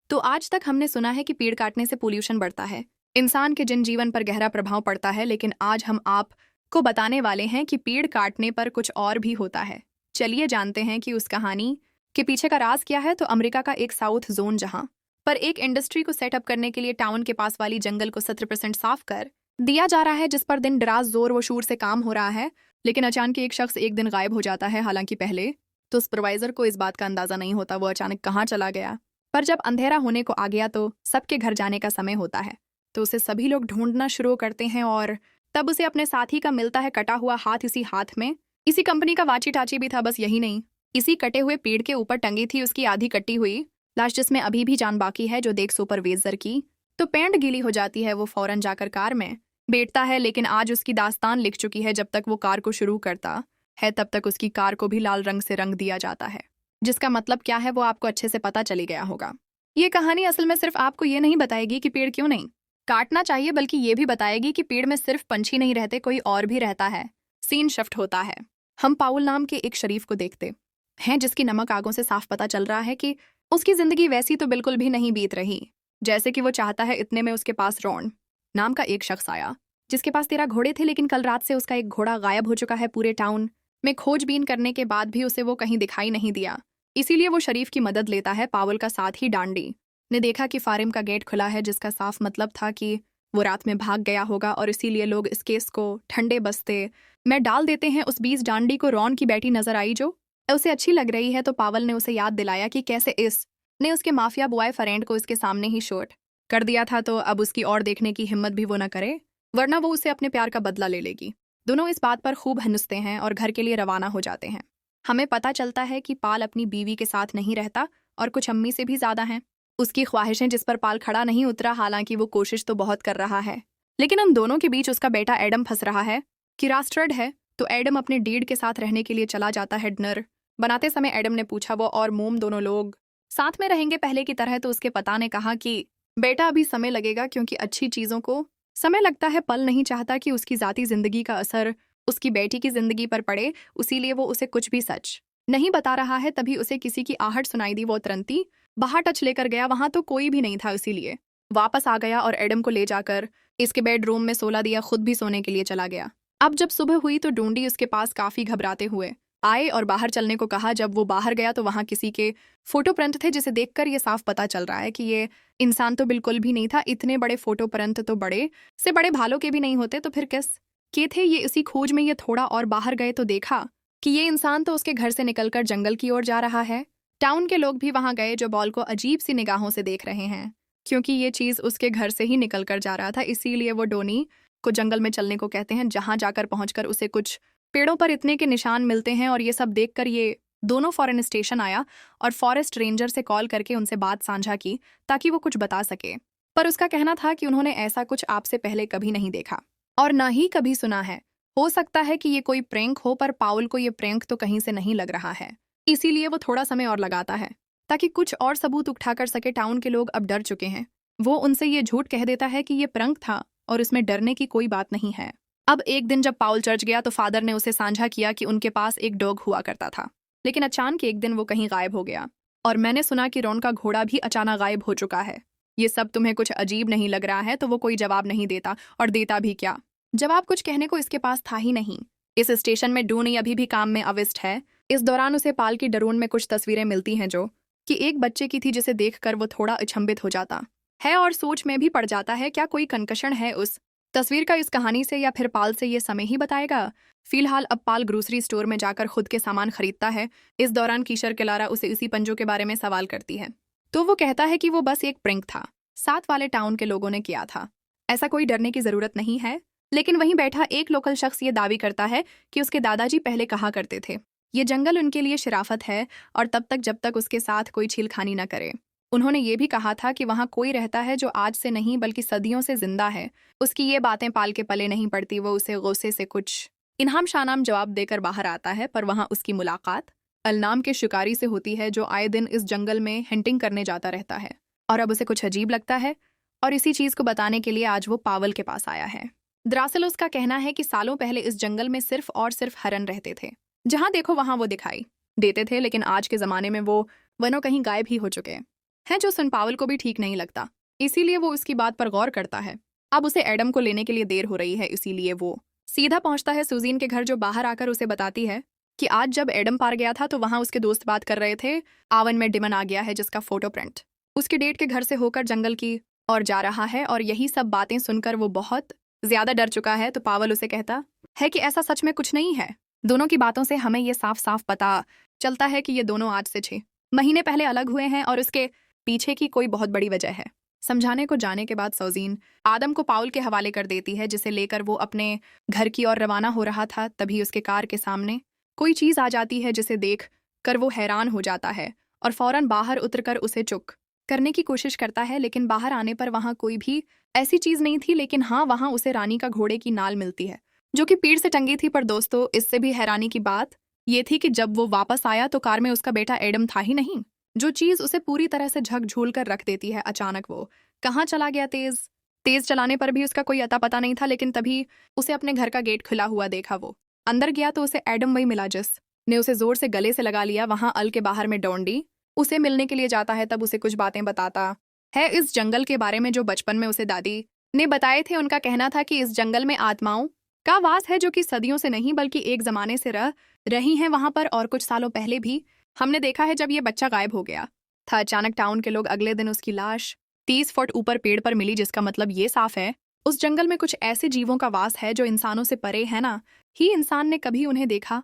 तो आज तक हमने सुना है कि पेड़ काटने से पोल्यूशन बढ़ता है, इंसान के जनजीवन पर गहरा प्रभाव पड़ता है, लेकिन आज हम आपको बताने वाले हैं कि पेड़ काटने पर कुछ और भी होता है। चलिए जानते हैं कि उस कहानी के पीछे का राज क्या है। तो अमेरिका का एक साउथ जोन जहां पर एक इंडस्ट्री को सेटअप करने के लिए टाउन के पास वाली जंगल को 70% साफ कर दिया जा रहा है, जिस पर दिन रात जोर व शूर से काम हो रहा है। लेकिन अचानक एक शख्स एक दिन गायब हो जाता है। हालांकि पहले तो सुपरवाइजर को इस बात का अंदाजा नहीं होता वो अचानक कहाँ चला गया। पर जब अंधेरा होने को आ गया तो सबके घर जाने का समय होता है, तो उसे सभी लोग ढूंढना शुरू करते हैं और तब उसे अपने साथी का मिलता है कटा हुआ हाथ इसी हाथ में। इसी कंपनी का वाची टाची भी था। बस यही नहीं, इसी कटे हुए पेड़ के ऊपर टंगी थी उसकी आधी कटी हुई लाश, जिसमें अभी भी जान बाकी है। जो देख सुपरवाइजर की तो पैंट गीली हो जाती है। वो फौरन जाकर कार में बैठता है, लेकिन आज उसकी दास्तान लिख चुकी है। जब तक वो कार को शुरू करता है तब तक उसकी कार को भी लाल रंग से रंग दिया जाता है, जिसका मतलब क्या है वो आपको अच्छे से पता चली गया होगा। ये कहानी असल में सिर्फ आपको ये नहीं बताएगी कि पेड़ क्यों नहीं काटना चाहिए, बल्कि ये भी बताएगी कि पेड़ में सिर्फ पंछी नहीं रहते, कोई और भी रहता है। सीन शिफ्ट होता है। हम पाउल नाम के एक शरीफ को देखते हैं, जिसकी नमक आगों से साफ पता चल रहा है कि उसकी जिंदगी वैसी तो बिल्कुल भी नहीं बीत रही जैसे कि वो चाहता है। इतने में उसके पास रॉन नाम का एक शख्स आया, जिसके पास 13 घोड़े थे, लेकिन कल रात से उसका एक घोड़ा गायब हो चुका है। पूरे टाउन में खोजबीन करने के बाद भी उसे वो कहीं दिखाई नहीं दिया। इसीलिए वो शरीफ की मदद लेता है। पावल का साथ ही डांडी ने देखा कि फार्म का गेट खुला है, जिसका साफ मतलब था कि वो रात में भाग गया होगा, और इसीलिए लोग इस केस को ठंडे बस्ते में डाल देते हैं। उस बीच डांडी को रॉन की बेटी नजर आई, जो उसे अच्छी लग रही है। तो पावल ने उसे याद दिलाया कि कैसे इस ने उसके माफिया बॉय फ्रेंड को इसके सामने ही शूट कर दिया था, तो अब उसकी और देखने की हिम्मत भी वो न करे, वरना वो उसे अपने प्यार का बदला ले लेगी। दोनों इस बात पर खूब हंसते हैं और घर के लिए रवाना हो जाते हैं। हमें पता चलता है कि पाल अपनी बीवी के साथ नहीं रहता और कुछ अम्मी से भी ज्यादा हैं उसकी ख्वाहिशें, जिस पर पाल खड़ा नहीं उतरा। हालांकि वो कोशिश तो बहुत कर रहा है, लेकिन उन दोनों के बीच उसका बेटा एडम फंस रहा है कि रास्टर्ड है। तो एडम अपने डीड के साथ रहने के लिए चला जाता है। डिनर बनाते समय एडम ने पूछा वो और मोम दोनों लोग साथ में रहेंगे पहले की तरह। तो उसके पिता ने कहा कि बेटा अभी समय लगेगा, क्योंकि अच्छी चीजों को समय लगता है। पल नहीं चाहता कि उसकी जाती जिंदगी का असर उसकी बेटी की जिंदगी पर पड़े, इसीलिए वो उसे कुछ भी सच नहीं बता रहा है। तभी उसे किसी की आहट सुनाई दी। वो तुरंत ही बाहर टच लेकर गया, वहां तो कोई भी नहीं था, इसीलिए वापस आ गया और एडम को ले जाकर इसके बेडरूम में सोला दिया, खुद भी सोने के लिए चला गया। अब जब सुबह हुई तो ढूंढी उसके पास काफी घबराते हुए आए और बाहर चलने को कहा। जब वो बाहर गया तो वहां किसी के फोटो प्रिंट थे, जिसे देखकर ये साफ पता चल रहा है कि ये इंसान तो बिल्कुल भी नहीं था। इतने बड़े फोटो प्रिंट तो बड़े से बड़े भालों के भी नहीं होते, तो फिर किस के थे ये? इसी खोज में ये थोड़ा और बाहर गए तो देखा कि ये इंसान तो उसके घर से निकलकर जंगल की ओर जा रहा है। टाउन के लोग भी वहां गए, जो बॉल को अजीब सी निगाहों से देख रहे हैं, क्योंकि ये चीज उसके घर से ही निकल कर जा रहा था। इसीलिए वो डोनी को जंगल में चलने को कहते हैं, जहां जाकर पहुंचकर उसे कुछ पेड़ों पर इतने के निशान मिलते हैं। और ये सब देखकर ये दोनों फॉरेन स्टेशन आया और फॉरेस्ट रेंजर से कॉल करके उनसे बात साझा की, ताकि वो कुछ बता सके। पर उसका कहना था कि उन्होंने ऐसा कुछ आपसे पहले कभी नहीं देखा और न ही कभी सुना है। हो सकता है कि ये कोई प्रैंक हो, पर पाउल को ये प्रैंक तो कहीं से नहीं लग रहा है, इसीलिए वो थोड़ा समय और लगाता है ताकि कुछ और सबूत उठा कर सके। टाउन के लोग अब डर चुके हैं। वो उनसे ये झूठ कह देता है कि ये प्रैंक था और इसमें डरने की कोई बात नहीं है। अब एक दिन जब पाउल चर्च गया तो फादर ने उसे साझा किया कि उनके पास एक डॉग हुआ करता था, लेकिन अचानक एक दिन वो कहीं गायब हो गया। और मैंने सुना कि रॉन का घोड़ा भी अचानक गायब हो चुका है। ये सब तुम्हें कुछ अजीब नहीं लग रहा है? तो वो कोई जवाब नहीं देता, और देता भी क्या, जवाब कुछ कहने को इसके पास था ही नहीं। इस स्टेशन में डूनी अभी भी काम में अविष्ट है। इस दौरान उसे पाल की ड्रोन में कुछ तस्वीरें मिलती हैं, जो कि एक बच्चे की थी, जिसे देखकर वो थोड़ा अचंभित हो जाता है और सोच में भी पड़ जाता है क्या कोई कंकशन है उस तस्वीर का इस कहानी से, या फिर पाल से ये समय ही बताएगा। फिलहाल अब पाल ग्रोसरी स्टोर में जाकर खुद के सामान खरीदता है। इस दौरान कीशर क्लारा उसे इसी पंजों के बारे में सवाल करती है, तो वो कहता है कि वो बस एक प्रैंक था, साथ वाले टाउन के लोगों ने किया था, ऐसा कोई डरने की जरूरत नहीं है। लेकिन वहीं बैठा एक लोकल शख्स ये दावी करता है कि उसके दादाजी पहले कहा करते थे ये जंगल उनके लिए शराफत है, और तब तक जब तक उसके साथ कोई छीलखानी न करे। उन्होंने ये भी कहा था कि वहां कोई रहता है जो आज से नहीं बल्कि सदियों से जिंदा है। उसकी ये बातें पाल के पले नहीं पड़ती। वो उसे गुस्से से कुछ इनाम शानाम जवाब देकर बाहर आता है, पर वहां उसकी मुलाकात अलनाम के शिकारी से होती है, जो आए दिन इस जंगल में हंटिंग करने जाता रहता है। और अब उसे कुछ अजीब लगता है, और इसी चीज को बताने के लिए आज वो पावल के पास आया है। दरअसल उसका कहना है कि सालों पहले इस जंगल में सिर्फ और सिर्फ हरन रहते थे, जहां देखो वहां वो दिखाई देते थे, लेकिन आज के जमाने में वो वनों कहीं गायब ही हो चुके हैं। है, जो सुन पावल को भी ठीक नहीं लगता। इसीलिए वो उसकी बात पर गौर करता है। अब उसे एडम को लेने के लिए देर हो रही है, इसीलिए वो सीधा पहुंचता है सुजीन के घर, जो बाहर आकर उसे बताती है कि आज जब एडम पार गया था तो वहां उसके दोस्त बात कर रहे थे। आवन में डिमन आ गया है, जिसका फोटो प्रिंट उसके डेट के घर से होकर जंगल की ओर जा रहा है। और यही सब बातें सुनकर वो बहुत ज्यादा डर चुका है। तो पावल उसे कहता है कि ऐसा सच में कुछ नहीं है। दोनों की बातों से हमें ये साफ साफ पता चलता है कि ये दोनों आज से 6 महीने पहले अलग हुए हैं और उसके पीछे की कोई बहुत बड़ी वजह है। समझाने को जाने के बाद सौजीन आदम को पाउल के हवाले कर देती है, जिसे लेकर वो अपने घर की ओर रवाना हो रहा था। तभी उसके कार के सामने कोई चीज आ जाती है, जिसे देख कर वो हैरान हो जाता है और फौरन बाहर उतरकर उसे चुप करने की कोशिश करता है। लेकिन बाहर आने पर वहां कोई भी ऐसी चीज नहीं थी, लेकिन हाँ, वहां उसे रानी का घोड़े की नाल मिलती है, जो कि पीठ से टंगी थी। पर दोस्तों, इससे भी हैरानी की बात ये थी कि जब वो वापस आया तो कार में उसका बेटा एडम था ही नहीं। जो चीज उसे पूरी तरह से झकझोल कर रख देती है। अचानक वो कहाँ चला गया। तेज तेज चलाने पर भी उसका कोई अता पता नहीं था। लेकिन तभी उसे अपने घर का गेट खुला हुआ देखा। वो अंदर गया तो उसे एडम वही मिला, जिसने उसे जोर से गले से लगा लिया। वहां अल के बाहर में डोंडी उसे मिलने के लिए जाता है। तब उसे कुछ बातें बताता है इस जंगल के बारे में, जो बचपन में उसे दादी ने बताए थे। उनका कहना था कि इस जंगल में आत्माओं का वास है, जो कि सदियों से नहीं बल्कि एक जमाने से रह रही हैं वहां पर। और कुछ सालों पहले भी हमने देखा है जब ये बच्चा गायब हो गया था। अचानक टाउन के लोग अगले दिन उसकी लाश 30 फुट ऊपर पेड़ पर मिली, जिसका मतलब ये साफ है उस जंगल में कुछ ऐसे जीवों का वास है जो इंसानों से परे है ना ही इंसान ने कभी उन्हें देखा।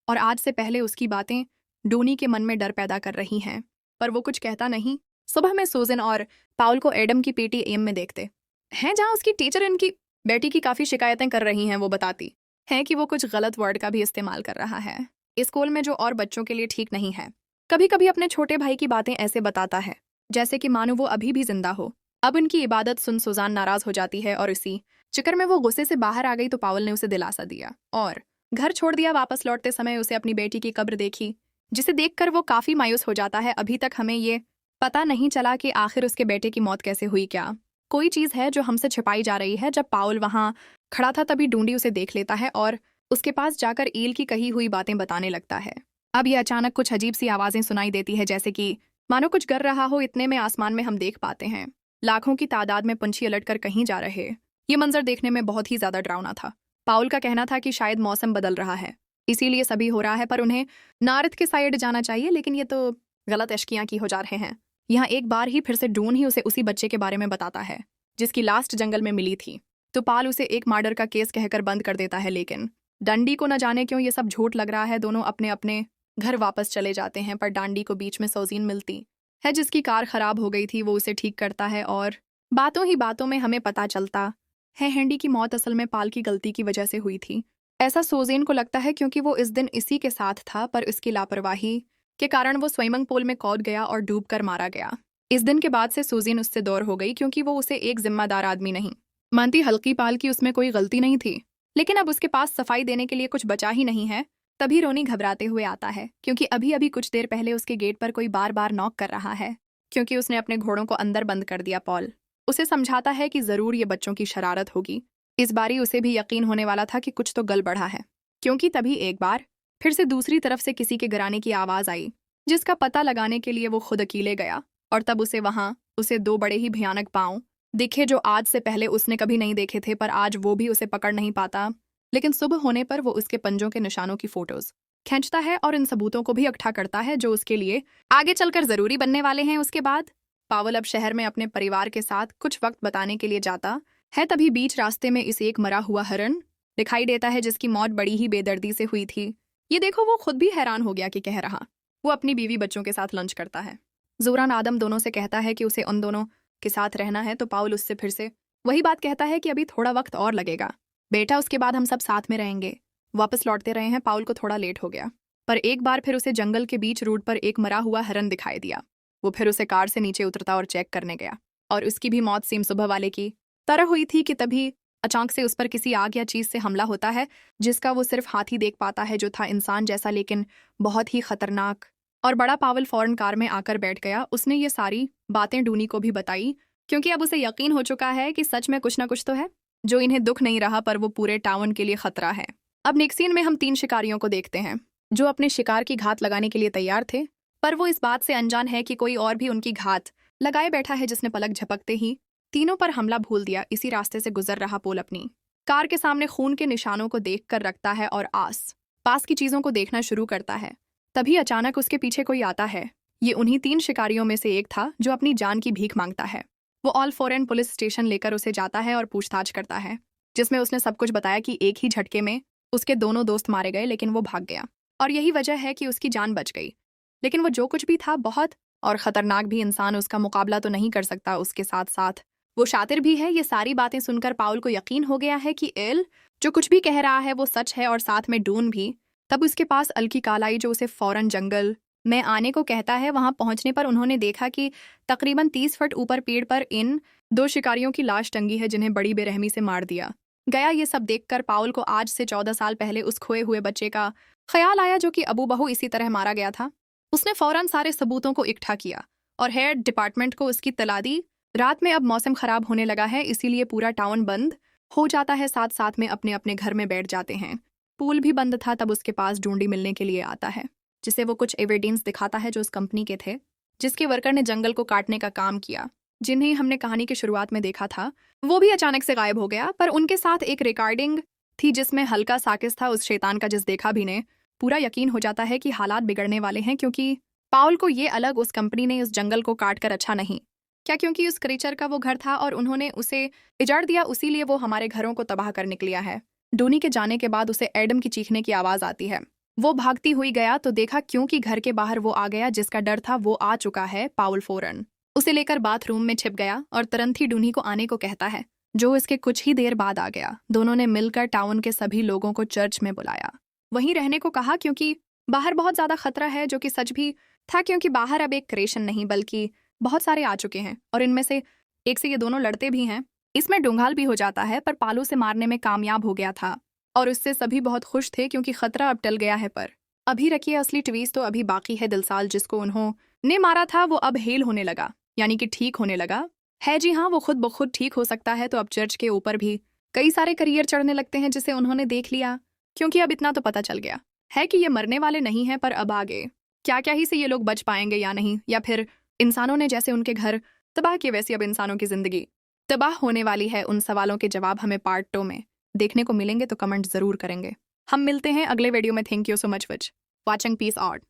और आज से पहले उसकी बातें डोनी के मन में डर पैदा कर रही हैं, पर वो कुछ कहता नहीं। सुबह में सूजन और पाउल को एडम की पेटीएम में देखते हैं, जहां उसकी टीचर इनकी बेटी की काफी शिकायतें कर रही हैं। वो बताती है कि वो कुछ गलत वर्ड का भी इस्तेमाल कर रहा है इस स्कूल में, जो और बच्चों के लिए ठीक नहीं है। कभी कभी अपने छोटे भाई की बातें ऐसे बताता है जैसे कि मानो वो अभी भी जिंदा हो। अब उनकी इबादत सुन सुजान नाराज हो जाती है और इसी चक्कर में वो गुस्से से बाहर आ गई। तो पावल ने उसे दिलासा दिया और घर छोड़ दिया। वापस लौटते समय उसे अपनी बेटी की कब्र देखी, जिसे देखकर वो काफी मायूस हो जाता है। अभी तक हमें ये पता नहीं चला कि आखिर उसके बेटे की मौत कैसे हुई। क्या कोई चीज है जो हमसे छिपाई जा रही है। जब पाउल वहां खड़ा था तभी डूंडी उसे देख लेता है और उसके पास जाकर ईल की कही हुई बातें बताने लगता है। अब ये अचानक कुछ अजीब सी आवाजें सुनाई देती है, जैसे कि मानो कुछ गर रहा हो। इतने में आसमान में हम देख पाते हैं लाखों की तादाद में पंछी उलटकर कहीं जा रहे। ये मंजर देखने में बहुत ही ज्यादा डरावना था। पाउल का कहना था कि शायद मौसम बदल रहा है, इसीलिए सभी हो रहा है, पर उन्हें नार्थ के साइड जाना चाहिए। लेकिन ये तो गलत अशकियां की हो जा रहे हैं। यहाँ एक बार ही फिर से डून ही उसे उसी बच्चे के बारे में बताता है जिसकी लास्ट जंगल में मिली थी। तो पाल उसे एक मर्डर का केस कहकर बंद कर देता है। लेकिन डंडी को न जाने क्यों ये सब झूठ लग रहा है। दोनों अपने अपने घर वापस चले जाते हैं, पर डांडी को बीच में सौजीन मिलती है, जिसकी कार खराब हो गई थी। वो उसे ठीक करता है और बातों ही बातों में हमें पता चलता है हैंडी की मौत असल में पाल की गलती की वजह से हुई थी। ऐसा सोजेन को लगता है क्योंकि वो इस दिन इसी के साथ था, पर इसकी लापरवाही के कारण वो स्विमिंग पूल में कूद गया और डूबकर मारा गया। इस दिन के बाद से सूजीन उससे दूर हो गई, क्योंकि वो उसे एक जिम्मेदार आदमी नहीं मानती। हल्की पाल की उसमें कोई गलती नहीं थी, लेकिन अब उसके पास सफाई देने के लिए कुछ बचा ही नहीं है। तभी रोनी घबराते हुए आता है, क्योंकि अभी अभी कुछ देर पहले उसके गेट पर कोई बार बार नॉक कर रहा है, क्योंकि उसने अपने घोड़ों को अंदर बंद कर दिया। पॉल उसे समझाता है कि जरूर ये बच्चों की शरारत होगी। इस बारी उसे भी यकीन होने वाला था कि कुछ तो गल बढ़ा है, क्योंकि तभी एक बार फिर से दूसरी तरफ से किसी के गिराने की आवाज आई, जिसका पता लगाने के लिए वो खुद अकेले गया। और तब उसे 2 बड़े ही भयानक पांव दिखे, जो आज से पहले उसने कभी नहीं देखे थे। पर आज वो भी उसे पकड़ नहीं पाता, लेकिन सुबह होने पर वो उसके पंजों के निशानों की फोटोज खींचता है और इन सबूतों को भी इकट्ठा करता है, जो उसके लिए आगे चलकर जरूरी बनने वाले हैं। उसके बाद पावल अब शहर में अपने परिवार के साथ कुछ वक्त बताने के लिए जाता है। तभी बीच रास्ते में इसे एक मरा हुआ हरण दिखाई देता है, जिसकी मौत बड़ी ही बेदर्दी से हुई थी। ये देखो, वो खुद भी हैरान हो गया कि कह रहा वो अपनी बीवी बच्चों के साथ लंच करता है। जोरान आदम दोनों से कहता है कि उसे उन दोनों के साथ रहना है, तो पाउल उससे फिर से वही बात कहता है कि अभी थोड़ा वक्त और लगेगा बेटा, उसके बाद हम सब साथ में रहेंगे। वापस लौटते रहे हैं, पाउल को थोड़ा लेट हो गया, पर एक बार फिर उसे जंगल के बीच रोड पर एक मरा हुआ हरण दिखाई दिया। वो फिर उसे कार से नीचे उतरता और चेक करने गया, और उसकी भी मौत सेम सुबह वाले की तरह हुई थी कि तभी अचानक से उस पर किसी आग या चीज से हमला होता है, जिसका वो सिर्फ हाथ ही देख पाता है, जो था इंसान जैसा लेकिन बहुत ही खतरनाक और बड़ा। पावल फौरन कार में आकर बैठ गया। उसने ये सारी बातें डूनी को भी बताई, क्योंकि अब उसे यकीन हो चुका है कि सच में कुछ ना कुछ तो है जो इन्हें दुख नहीं रहा, पर वो पूरे टाउन के लिए खतरा है। अब नेक्स्ट सीन में हम 3 शिकारियों को देखते हैं जो अपने शिकार की घात लगाने के लिए तैयार थे, पर वो इस बात से अनजान है कि कोई और भी उनकी घात लगाए बैठा है जिसने पलक झपकते ही तीनों पर हमला भूल दिया। इसी रास्ते से गुजर रहा पोल अपनी कार के सामने खून के निशानों को देख कर रखता है और पास की चीजों को देखना शुरू करता है। तभी अचानक उसके पीछे कोई आता है। ये उन्हीं 3 शिकारियों में से एक था जो अपनी जान की भीख मांगता है। वो ऑल फॉरेन पुलिस स्टेशन लेकर उसे जाता है और पूछताछ करता है, जिसमें उसने सब कुछ बताया कि एक ही झटके में उसके दोनों दोस्त मारे गए, लेकिन वो भाग गया और यही वजह है कि उसकी जान बच गई। लेकिन वो जो कुछ भी था, बहुत और खतरनाक भी इंसान, उसका मुकाबला तो नहीं कर सकता। उसके साथ साथ वो शातिर भी है। ये सारी बातें सुनकर पाउल को यकीन हो गया है कि एल जो कुछ भी कह रहा है वो सच है, और साथ में डून भी। तब उसके पास अलकी कालाई जो उसे फौरन जंगल में आने को कहता है। वहां पहुंचने पर उन्होंने देखा कि तकरीबन 30 फुट ऊपर पेड़ पर इन 2 शिकारियों की लाश टंगी है, जिन्हें बड़ी बेरहमी से मार दिया गया। ये सब देखकर पाउल को आज से 14 साल पहले उस खोए हुए बच्चे का ख्याल आया जो कि अबू बहू इसी तरह मारा गया था। उसने फौरन सारे सबूतों को इकट्ठा किया और हेयर डिपार्टमेंट को उसकी तला दी। रात में अब मौसम खराब होने लगा है, इसीलिए पूरा टाउन बंद हो जाता है। साथ साथ में अपने अपने घर में बैठ जाते हैं। पूल भी बंद था। तब उसके पास ढूंढी मिलने के लिए आता है, जिसे वो कुछ एविडेंस दिखाता है जो उस कंपनी के थे जिसके वर्कर ने जंगल को काटने का काम किया, जिन्हें हमने कहानी की शुरुआत में देखा था। वो भी अचानक से गायब हो गया, पर उनके साथ एक रिकॉर्डिंग थी जिसमें हल्का साकिस था उस शैतान का, जिस देखा भी ने पूरा यकीन हो जाता है कि हालात बिगड़ने वाले हैं, क्योंकि पाउल को ये अलग उस कंपनी ने उस जंगल को काट कर अच्छा नहीं क्या, क्योंकि उस क्रीचर का वो घर था और उन्होंने उसे इजाड़ दिया, उसीलिए वो हमारे घरों को तबाह कर निकलिया है। डोनी के जाने के बाद उसे एडम की चीखने की आवाज आती है। वो भागती हुई गया तो देखा क्योंकि घर के बाहर वो आ गया जिसका डर था वो आ चुका है। पाउल फौरन उसे लेकर बाथरूम में छिप गया और तुरंत ही डूनी को आने को कहता है, जो इसके कुछ ही देर बाद आ गया। दोनों ने मिलकर टाउन के सभी लोगों को चर्च में बुलाया, वहीं रहने को कहा क्योंकि बाहर बहुत ज्यादा खतरा है, जो कि सच भी था क्योंकि बाहर अब एक क्रेशन नहीं बल्कि बहुत सारे आ चुके हैं और इनमें से एक से ये दोनों लड़ते भी हैं। इसमें डुंगाल भी हो जाता है, पर पालू से मारने में कामयाब हो गया था और उससे सभी बहुत खुश थे क्योंकि खतरा अब टल गया है। पर अभी रखिए असली ट्वीस्ट तो अभी बाकी है। दिलसाल जिसको उन्होंने मारा था वो अब हेल होने लगा, यानी कि ठीक होने लगा है। जी हाँ, वो खुद ब खुद ठीक हो सकता है। तो अब चर्च के ऊपर भी कई सारे करियर चढ़ने लगते हैं जिसे उन्होंने देख लिया, क्योंकि अब इतना तो पता चल गया है कि ये मरने वाले नहीं है। पर अब आगे क्या क्या ही से ये लोग बच पाएंगे या नहीं, या फिर इंसानों ने जैसे उनके घर तबाह किए वैसे अब इंसानों की जिंदगी तबाह होने वाली है। उन सवालों के जवाब हमें पार्ट 2 में देखने को मिलेंगे, तो कमेंट जरूर करेंगे। हम मिलते हैं अगले वीडियो में। Thank you so much for watching. Peace out.